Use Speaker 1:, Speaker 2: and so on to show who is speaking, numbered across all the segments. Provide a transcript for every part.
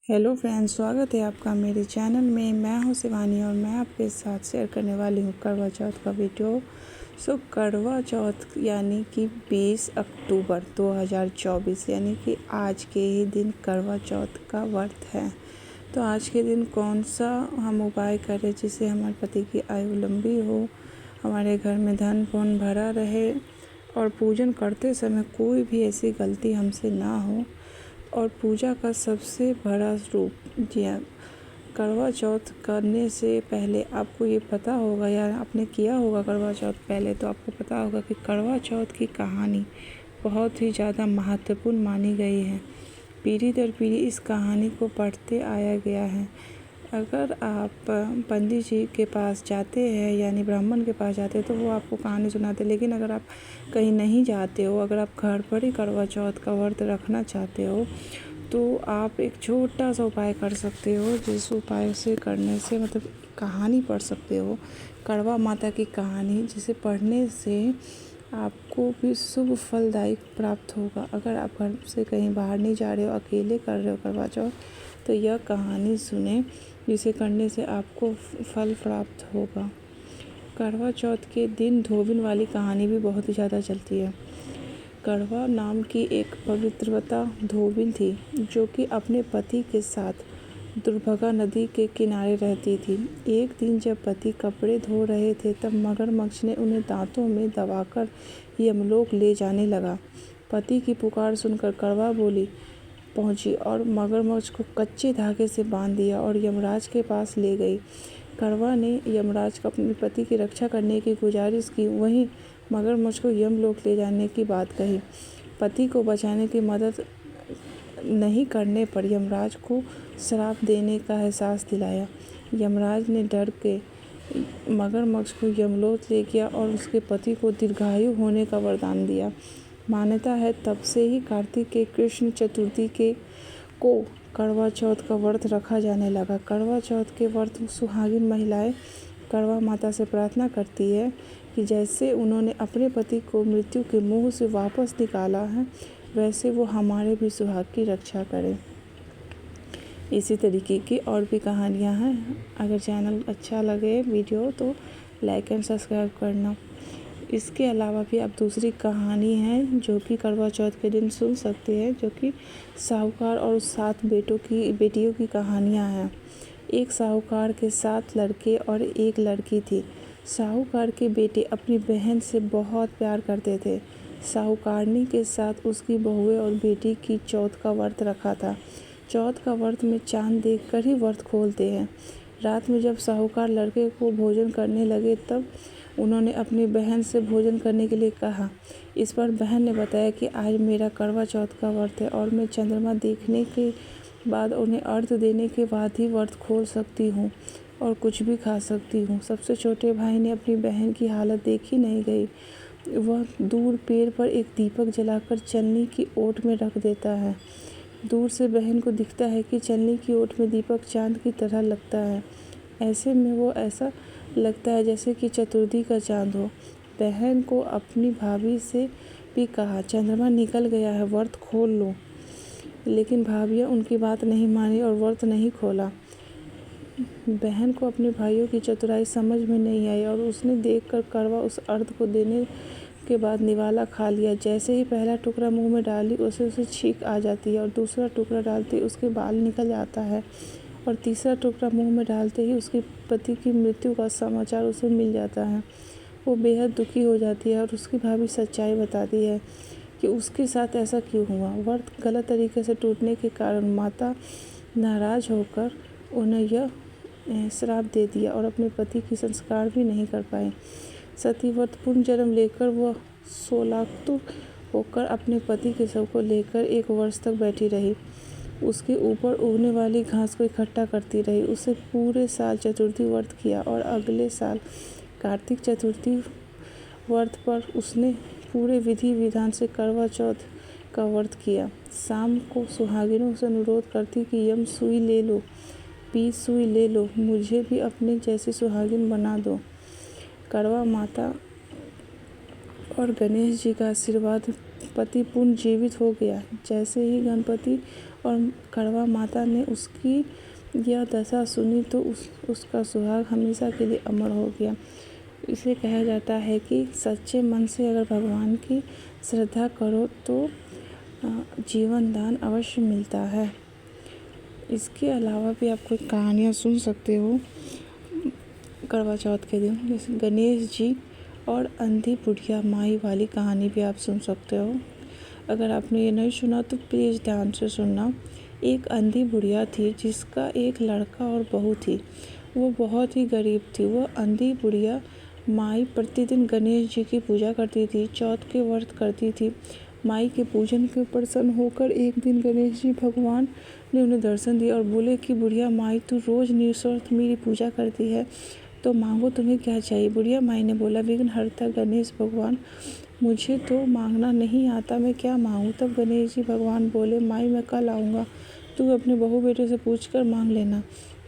Speaker 1: Hello friends, स्वागत है आपका मेरे चैनल में। मैं हूं शिवानी और मैं आपके साथ शेयर करने वाली हूं करवा चौथ का वीडियो। करवा चौथ यानी कि 20 अक्टूबर 2024 यानी कि आज के ही दिन करवा चौथ का व्रत है। तो आज के दिन कौन सा हम उपाय करें जिससे हमारे पति की आयु लंबी हो, हमारे घर में धन पुण्य भरा रहे और पूजन करते समय कोई भी ऐसी गलती हमसे ना हो। और पूजा का सबसे बड़ा रूप जी हाँ, करवा चौथ करने से पहले आपको ये पता होगा या आपने किया होगा करवा चौथ पहले, तो आपको पता होगा कि करवा चौथ की कहानी बहुत ही ज़्यादा महत्वपूर्ण मानी गई है। पीढ़ी दर पीढ़ी इस कहानी को पढ़ते आया गया है। अगर आप पंडित जी के पास जाते हैं यानी ब्राह्मण के पास जाते हैं तो वो आपको कहानी सुनाते हैं, लेकिन अगर आप कहीं नहीं जाते हो, अगर आप घर पर ही करवा चौथ का व्रत रखना चाहते हो तो आप एक छोटा सा उपाय कर सकते हो, जिस उपाय से करने से मतलब कहानी पढ़ सकते हो, करवा माता की कहानी, जिसे पढ़ने से आपको भी शुभ फलदायक प्राप्त होगा। अगर आप घर से कहीं बाहर नहीं जा रहे हो, अकेले कर रहे हो करवा चौथ, तो यह कहानी सुने, जिसे करने से आपको फल प्राप्त होगा। करवा चौथ के दिन धोबिन वाली कहानी भी बहुत ही ज़्यादा चलती है। करवा नाम की एक पवित्रवता धोबिन थी जो कि अपने पति के साथ दुर्भगा नदी के किनारे रहती थी। एक दिन जब पति कपड़े धो रहे थे तब मगरमच्छ ने उन्हें दांतों में दबाकर यमलोक ले जाने लगा। पति की पुकार सुनकर करवा बोली पहुंची और मगरमच्छ को कच्चे धागे से बांध दिया और यमराज के पास ले गई। करवा ने यमराज को अपने पति की रक्षा करने की गुजारिश की, वहीं मगरमच्छ को यमलोक ले जाने की बात कही। पति को बचाने की मदद नहीं करने पर यमराज को श्राप देने का एहसास दिलाया। यमराज ने डर के मगरमच्छ को यमलोक ले गया और उसके पति को दीर्घायु होने का वरदान दिया। मान्यता है तब से ही कार्तिक के कृष्ण चतुर्थी को करवा चौथ का व्रत रखा जाने लगा। करवा चौथ के व्रत सुहागिन महिलाएं करवा माता से प्रार्थना करती है कि जैसे उन्होंने अपने पति को मृत्यु के मुंह से वापस निकाला है, वैसे वो हमारे भी सुहाग की रक्षा करें। इसी तरीके की और भी कहानियाँ हैं। अगर चैनल अच्छा लगे वीडियो तो लाइक एंड सब्सक्राइब करना। इसके अलावा भी आप दूसरी कहानी है जो कि करवा चौथ के दिन सुन सकते हैं, जो कि साहूकार और 7 बेटियों की कहानियाँ हैं। एक साहूकार के 7 लड़के और एक लड़की थी। साहूकार के बेटे अपनी बहन से बहुत प्यार करते थे। साहूकारनी के साथ उसकी बहुएं और बेटी की चौथ का व्रत रखा था। चौथ का व्रत में चांद देखकर ही व्रत खोलते हैं। रात में जब साहूकार लड़के को भोजन करने लगे तब उन्होंने अपनी बहन से भोजन करने के लिए कहा। इस पर बहन ने बताया कि आज मेरा करवा चौथ का व्रत है और मैं चंद्रमा देखने के बाद उन्हें अर्घ्य देने के बाद ही व्रत खोल सकती हूँ और कुछ भी खा सकती हूँ। सबसे छोटे भाई ने अपनी बहन की हालत देखी नहीं गई। वह दूर पेड़ पर एक दीपक जलाकर चलनी की ओट में रख देता है। दूर से बहन को दिखता है कि चलनी की ओट में दीपक चांद की तरह लगता है। ऐसे में वो ऐसा लगता है जैसे कि चतुर्थी का चांद हो। बहन को अपनी भाभी से भी कहा, चंद्रमा निकल गया है, व्रत खोल लो। लेकिन भाभियाँ उनकी बात नहीं मानी और व्रत नहीं खोला। बहन को अपने भाइयों की चतुराई समझ में नहीं आई और उसने देखकर करवा उस अर्घ को देने के बाद निवाला खा लिया। जैसे ही पहला टुकड़ा मुंह में डाली उसे छींक आ जाती है और दूसरा टुकड़ा डालते ही उसके बाल निकल जाता है और तीसरा टुकड़ा मुंह में डालते ही उसके पति की मृत्यु का समाचार उसे मिल जाता है। वो बेहद दुखी हो जाती है और उसकी भाभी सच्चाई बताती है कि उसके साथ ऐसा क्यों हुआ। व्रत गलत तरीके से टूटने के कारण माता नाराज होकर उन्हें यह श्राप दे दिया और अपने पति की संस्कार भी नहीं कर पाए। सती व्रत पुनर्जन्म लेकर वह सोलातुर होकर अपने पति के शव को लेकर 1 वर्ष तक बैठी रही। उसके ऊपर उगने वाली घास को इकट्ठा करती रही। उसे पूरे साल चतुर्थी व्रत किया और अगले साल कार्तिक चतुर्थी व्रत पर उसने पूरे विधि विधान से करवा चौथ का व्रत किया। शाम को सुहागिनों से अनुरोध करती कि यम सुई ले लो, 20 सुई ले लो, मुझे भी अपने जैसी सुहागिन बना दो। करवा माता और गणेश जी का आशीर्वाद पति पुनर्जीवित हो गया। जैसे ही गणपति और कड़वा माता ने उसकी यह दशा सुनी तो उसका सुहाग हमेशा के लिए अमर हो गया। इसे कहा जाता है कि सच्चे मन से अगर भगवान की श्रद्धा करो तो जीवन दान अवश्य मिलता है। इसके अलावा भी आप कोई कहानियाँ सुन सकते हो करवा चौथ के दिन, जैसे गणेश जी और अंधी बुढ़िया माई वाली कहानी भी आप सुन सकते हो। अगर आपने ये नहीं सुना तो प्लीज़ ध्यान से सुनना। एक अंधी बुढ़िया थी जिसका एक लड़का और बहू थी। वो बहुत ही गरीब थी। वो अंधी बुढ़िया माई प्रतिदिन गणेश जी की पूजा करती थी, चौथ के व्रत करती थी। माई के पूजन के प्रसन्न होकर एक दिन गणेश जी भगवान ने उन्हें दर्शन दिया और बोले कि बुढ़िया माई, तू रोज़ निस्वार्थ मेरी पूजा करती है, तो मांगो तुम्हें क्या चाहिए। बुढ़िया माई ने बोला, विघ्नहर्ता गणेश भगवान, मुझे तो मांगना नहीं आता, मैं क्या मांगूँ। तब गणेश जी भगवान बोले, माई मैं कल आऊँगा, तू अपने बहू बेटे से पूछ कर मांग लेना।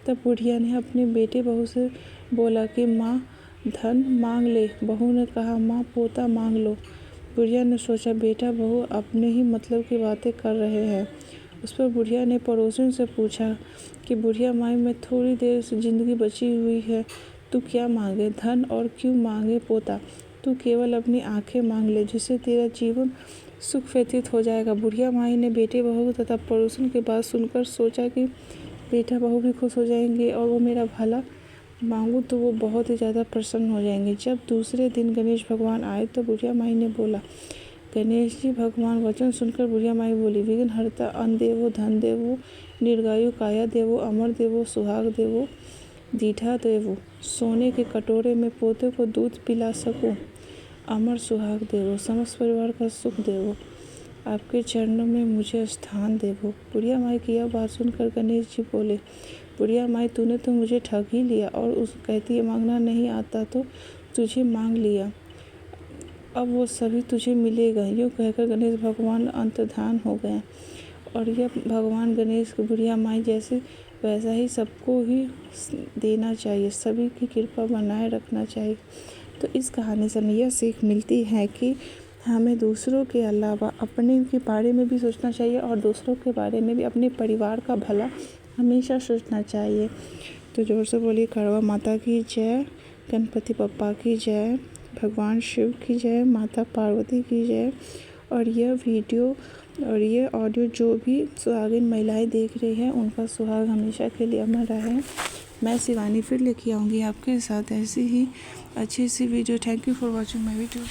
Speaker 1: तब बुढ़िया ने अपने बेटे बहू से बोला कि माँ धन मांग ले। बहू ने कहा, माँ पोता मांग लो। बुढ़िया ने सोचा बेटा बहू अपने ही मतलब की बातें कर रहे हैं। उस पर बुढ़िया ने पड़ोसन से पूछा कि बुढ़िया माई, मैं थोड़ी देर से ज़िंदगी बची हुई है, तू क्या मांगे, धन और क्यों मांगे पोता, तू केवल अपनी आंखें मांग ले, जिससे तेरा जीवन सुख व्यतीत हो जाएगा। बुढ़िया माई ने बेटे बहू तथा पड़ोसन की बात सुनकर सोचा कि बेटा बहू भी खुश हो जाएंगे और वो मेरा भला मांगूँ तो वो बहुत ही ज़्यादा प्रसन्न हो जाएंगे। जब दूसरे दिन गणेश भगवान आए तो बुढ़िया माई ने बोला, गणेश जी भगवान वचन सुनकर बुढ़िया माई बोली, विघ्नहर्ता अन्न देवो, धन देवो, दीर्घायु काया देवो, अमर देवो, सुहाग देवो, दीढ़ा देवो, सोने के कटोरे में पोते को दूध पिला सकूं, अमर सुहाग देवो, समस्त परिवार का सुख देवो, आपके चरणों में मुझे स्थान देवो। बुढ़िया माई की यह बात सुनकर गणेश जी बोले, बुढ़िया माई, तूने तो मुझे ठग ही लिया और उस कहती है मांगना नहीं आता तो तुझे मांग लिया, अब वो सभी तुझे मिलेगा। यूँ कहकर गणेश भगवान अंतर्धान हो गए। और यह भगवान गणेश को बुढ़िया माई जैसे वैसा ही सबको ही देना चाहिए, सभी की कृपा बनाए रखना चाहिए। तो इस कहानी से हमें यह सीख मिलती है कि हमें दूसरों के अलावा अपने के बारे में भी सोचना चाहिए और दूसरों के बारे में भी, अपने परिवार का भला हमेशा सोचना चाहिए। तो जोर से बोलिए करवा माता की जय, गणपति बप्पा की जय, भगवान शिव की जय, माता पार्वती की जय। और यह वीडियो और ये ऑडियो जो भी सुहागिन महिलाएं देख रही हैं उनका सुहाग हमेशा के लिए अमर रहे। मैं शिवानी फिर लेके आऊँगी आपके साथ ऐसी ही अच्छी सी video. Thank you for watching my video.